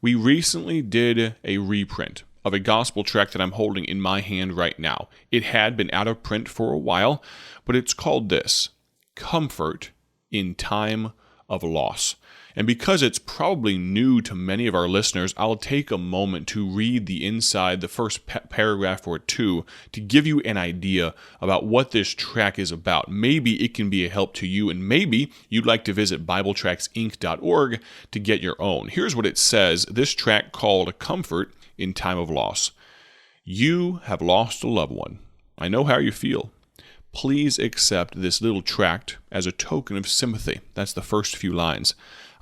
We recently did a reprint of a gospel tract that I'm holding in my hand right now. It had been out of print for a while, but it's called this, Comfort in Time of Loss. And because it's probably new to many of our listeners, I'll take a moment to read the inside, the first paragraph or two, to give you an idea about what this tract is about. Maybe it can be a help to you, and maybe you'd like to visit BibleTractsInc.org to get your own. Here's what it says, this tract called Comfort in Time of Loss. You have lost a loved one. I know how you feel. Please accept this little tract as a token of sympathy. That's the first few lines.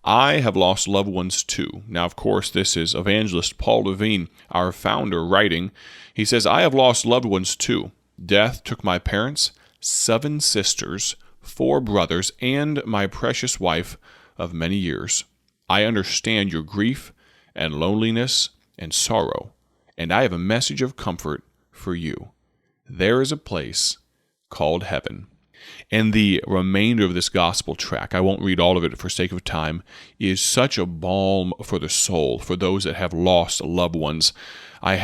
I have lost loved ones too. Now, of course, this is evangelist Paul Levine, our founder, writing. He says, I have lost loved ones too. Death took my parents, 7 sisters, 4 brothers, and my precious wife of many years. I understand your grief and loneliness and sorrow, and I have a message of comfort for you. There is a place called heaven. And the remainder of this gospel tract, I won't read all of it for sake of time, is such a balm for the soul, for those that have lost loved ones. I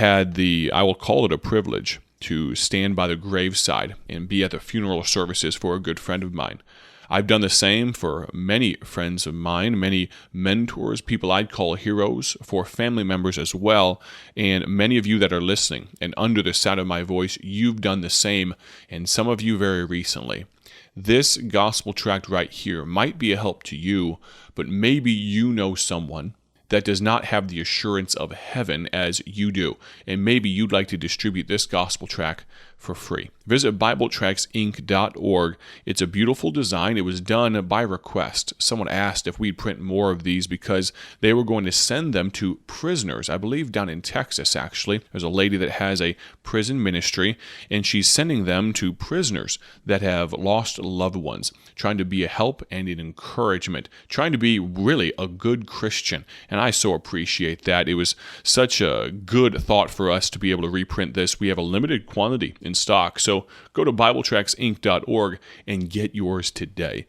will call it a privilege, to stand by the graveside and be at the funeral services for a good friend of mine. I've done the same for many friends of mine, many mentors, people I'd call heroes, for family members as well, and many of you that are listening and under the sound of my voice, you've done the same, and some of you very recently. This gospel tract right here might be a help to you, but maybe you know someone that does not have the assurance of heaven as you do, and maybe you'd like to distribute this gospel tract for free. Visit BibleTractsInc.org. It's a beautiful design. It was done by request. Someone asked if we'd print more of these because they were going to send them to prisoners, I believe down in Texas, actually. There's a lady that has a prison ministry, and she's sending them to prisoners that have lost loved ones, trying to be a help and an encouragement, trying to be really a good Christian. And I so appreciate that. It was such a good thought for us to be able to reprint this. We have a limited quantity in stock, so go to BibleTractsInc.org and get yours today.